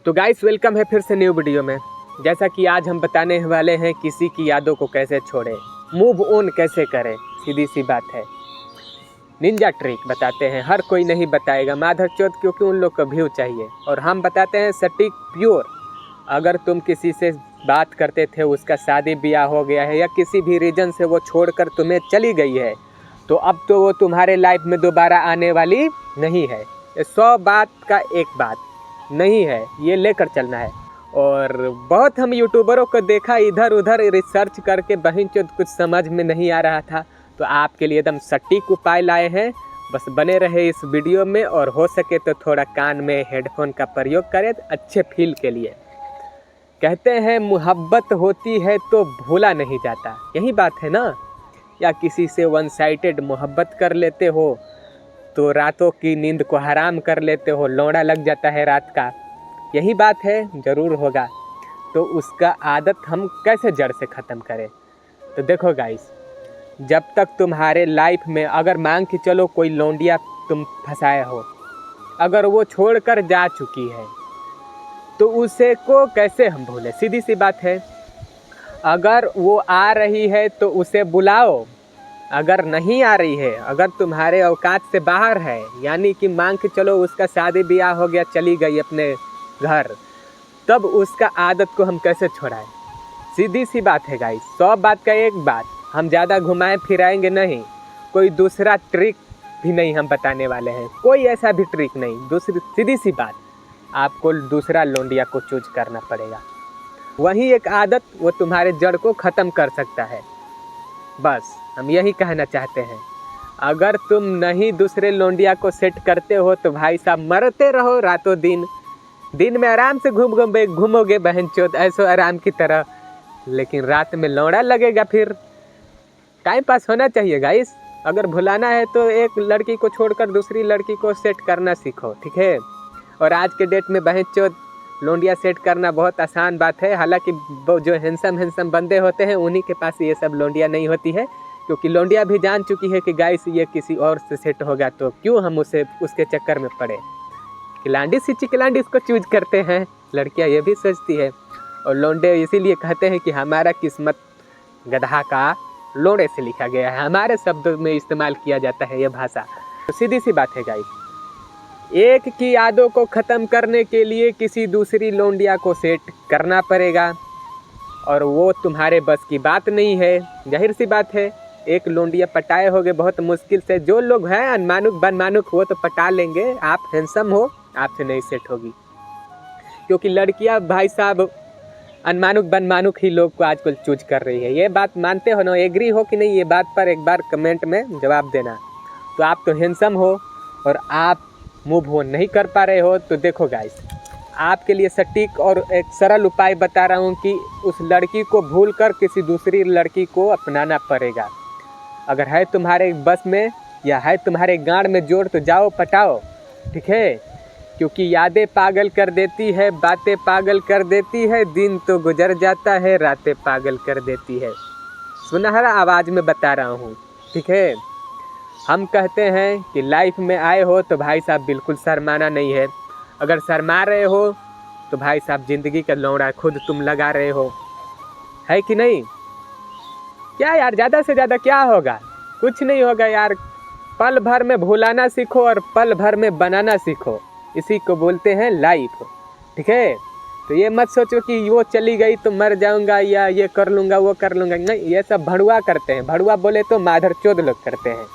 तो guys welcome है फिर से न्यू वीडियो में। जैसा कि आज हम बताने वाले हैं किसी की यादों को कैसे छोड़े, मूव ऑन कैसे करें। सीधी सी बात है, निंजा ट्रिक बताते हैं। हर कोई नहीं बताएगा माधर चौथ, क्योंकि उन लोग को व्यू चाहिए, और हम बताते हैं सटीक प्योर। अगर तुम किसी से बात करते थे, उसका शादी ब्याह हो गया है या किसी भी रीजन से वो छोड़कर तुम्हें चली गई है, तो अब तो वो तुम्हारे लाइफ में दोबारा आने वाली नहीं है। 100 बात का एक बात नहीं है, ये लेकर चलना है। और बहुत हम यूट्यूबरों को देखा, इधर उधर रिसर्च करके बहन चोद कुछ समझ में नहीं आ रहा था, तो आपके लिए एकदम सटीक उपाय लाए हैं। बस बने रहे इस वीडियो में, और हो सके तो थोड़ा कान में हेडफोन का प्रयोग करें अच्छे फील के लिए। कहते हैं मोहब्बत होती है तो भूला नहीं जाता, यही बात है ना। या किसी से वन साइडेड मोहब्बत कर लेते हो तो रातों की नींद को हराम कर लेते हो, लौड़ा लग जाता है रात का, यही बात है। ज़रूर होगा, तो उसका आदत हम कैसे जड़ से ख़त्म करें। तो देखो गाइस, जब तक तुम्हारे लाइफ में अगर मान के चलो कोई लौंडिया तुम फंसाए हो, अगर वो छोड़कर जा चुकी है तो उसे को कैसे हम भूलें। सीधी सी बात है। अगर वो आ रही है तो उसे बुलाओ, अगर नहीं आ रही है, अगर तुम्हारे औकात से बाहर है, यानी कि मान के चलो उसका शादी ब्याह हो गया, चली गई अपने घर, तब उसका आदत को हम कैसे छोड़ाएं। सीधी सी बात है गाइस, 100 बात का एक बात। हम ज़्यादा घुमाएं फिराएंगे नहीं, कोई दूसरा ट्रिक भी नहीं हम बताने वाले हैं, कोई ऐसा भी ट्रिक नहीं। दूसरी सीधी सी बात, आपको दूसरा लौंडिया को चूज करना पड़ेगा। वही एक आदत वो तुम्हारे जड़ को ख़त्म कर सकता है। बस हम यही कहना चाहते हैं। अगर तुम नहीं दूसरे लौंडिया को सेट करते हो तो भाई साहब मरते रहो रातों दिन। दिन में आराम से घूमोगे बहन चोद ऐसो आराम की तरह, लेकिन रात में लौड़ा लगेगा। फिर टाइम पास होना चाहिए गाइस। अगर भुलाना है तो एक लड़की को छोड़कर दूसरी लड़की को सेट करना सीखो, ठीक है। और आज के डेट में बहन चोद लौंडिया सेट करना बहुत आसान बात है। हालांकि जो हैंडसम बंदे होते हैं उन्हीं के पास ये सब लौंडिया नहीं होती है, क्योंकि लौंडिया भी जान चुकी है कि गाइस ये किसी और से सेट होगा तो क्यों हम उसके चक्कर में पड़े। किलांडी सी चिकलांडी इसको चूज करते हैं, लड़कियां ये भी सोचती है। और लौंडे इसीलिए कहते हैं कि हमारा किस्मत गधा का लोड़े से लिखा गया है, हमारे शब्दों में इस्तेमाल किया जाता है ये भाषा। तो सीधी सी बात है गाइस, एक की यादों को ख़त्म करने के लिए किसी दूसरी लौंडिया को सेट करना पड़ेगा, और वो तुम्हारे बस की बात नहीं है। जाहिर सी बात है, एक लौंडिया पटाए होगे बहुत मुश्किल से। जो लोग हैं अनमानुक बनमानुक वो तो पटा लेंगे, आप हैंडसम हो आपसे नहीं सेट होगी, क्योंकि लड़कियां भाई साहब अनमानुक बनमानुक ही लोग को आजकल चूज कर रही है। ये बात मानते हो ना, एग्री हो कि नहीं, ये बात पर एक बार कमेंट में जवाब देना। तो आप तो हैंडसम हो और आप मूव ऑन नहीं कर पा रहे हो, तो देखो गाइस, आपके लिए सटीक और एक सरल उपाय बता रहा हूँ कि उस लड़की को भूलकर किसी दूसरी लड़की को अपनाना पड़ेगा। अगर है तुम्हारे बस में या है तुम्हारे गांड में जोड़ तो जाओ पटाओ, ठीक है। क्योंकि यादें पागल कर देती है, बातें पागल कर देती है, दिन तो गुजर जाता है, रातें पागल कर देती है। सुनहरा आवाज़ में बता रहा हूँ, ठीक है। हम कहते हैं कि लाइफ में आए हो तो भाई साहब बिल्कुल शर्माना नहीं है। अगर शर्मा रहे हो तो भाई साहब ज़िंदगी का लौड़ा खुद तुम लगा रहे हो, है कि नहीं। क्या यार, ज़्यादा से ज़्यादा क्या होगा, कुछ नहीं होगा यार। पल भर में भुलाना सीखो और पल भर में बनाना सीखो, इसी को बोलते हैं लाइफ, ठीक है। तो ये मत सोचो कि वो चली गई तो मर जाऊंगा या ये कर लूँगा वो कर लूँगा, नहीं। ये सब भड़ुआ करते हैं, भड़ुआ बोले तो माधर चोद लोग करते हैं।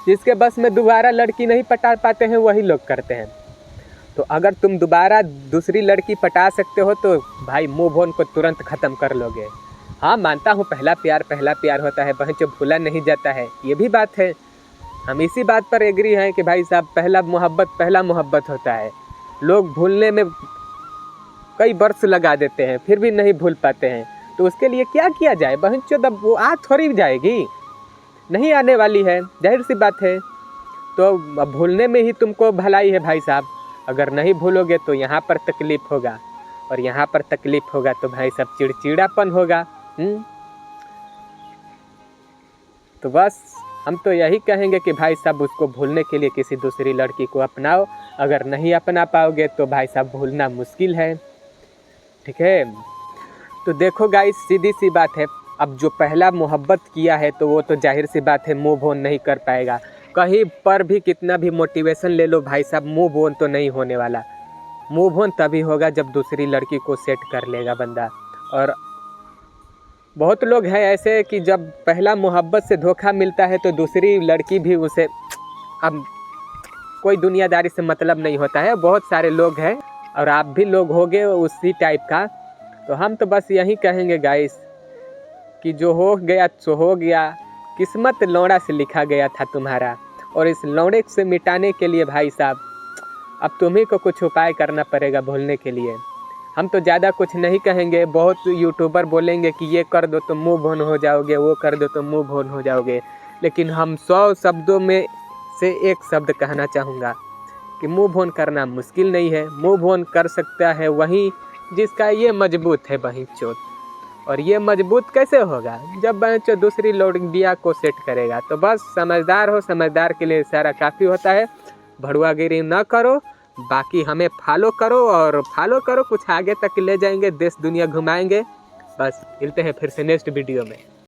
जिसके बस में दोबारा लड़की नहीं पटा पाते हैं वही लोग करते हैं। तो अगर तुम दोबारा दूसरी लड़की पटा सकते हो तो भाई मूव ऑन को तुरंत ख़त्म कर लोगे। हाँ मानता हूँ पहला प्यार होता है, बहन जो भूला नहीं जाता है, ये भी बात है। हम इसी बात पर एग्री हैं कि भाई साहब पहला मोहब्बत होता है। लोग भूलने में कई वर्ष लगा देते हैं फिर भी नहीं भूल पाते हैं, तो उसके लिए क्या किया जाए। बहन चोद अब वो आ थोड़ी जाएगी, नहीं आने वाली है, जाहिर सी बात है। तो अब भूलने में ही तुमको भलाई है भाई साहब। अगर नहीं भूलोगे तो यहाँ पर तकलीफ़ होगा, और यहाँ पर तकलीफ़ होगा तो भाई साहब चिड़चिड़ापन होगा। तो बस हम तो यही कहेंगे कि भाई साहब उसको भूलने के लिए किसी दूसरी लड़की को अपनाओ, अगर नहीं अपना पाओगे तो भाई साहब भूलना मुश्किल है, ठीक है। तो देखो गाइस, सीधी सी बात है, अब जो पहला मोहब्बत किया है तो वो तो जाहिर सी बात है मूव ऑन नहीं कर पाएगा। कहीं पर भी कितना भी मोटिवेशन ले लो भाई साहब, मूव ऑन तो नहीं होने वाला। मूव ऑन तभी होगा जब दूसरी लड़की को सेट कर लेगा बंदा। और बहुत लोग हैं ऐसे कि जब पहला मोहब्बत से धोखा मिलता है तो दूसरी लड़की भी उसे, अब कोई दुनियादारी से मतलब नहीं होता है, बहुत सारे लोग हैं और आप भी लोग होगे उसी टाइप का। तो हम तो बस यही कहेंगे गाइस कि जो हो गया सो हो गया, किस्मत लौड़ा से लिखा गया था तुम्हारा, और इस लौड़े से मिटाने के लिए भाई साहब अब तुम्ही को कुछ उपाय करना पड़ेगा भूलने के लिए। हम तो ज़्यादा कुछ नहीं कहेंगे, बहुत यूट्यूबर बोलेंगे कि ये कर दो तो मूव ऑन हो जाओगे, वो कर दो तो मूव ऑन हो जाओगे, लेकिन हम 100 शब्दों में से एक शब्द कहना चाहूँगा कि मूव ऑन करना मुश्किल नहीं है। मूव ऑन कर सकता है वही जिसका ये मजबूत है वही चोट। और ये मजबूत कैसे होगा? जब बच्चों दूसरी लौंडिया को सेट करेगा। तो बस समझदार हो, समझदार के लिए सारा काफ़ी होता है। भड़ुआगिरी ना करो, बाकी हमें फॉलो करो और फॉलो करो, कुछ आगे तक ले जाएंगे, देश दुनिया घुमाएंगे। बस मिलते हैं फिर से नेक्स्ट वीडियो में।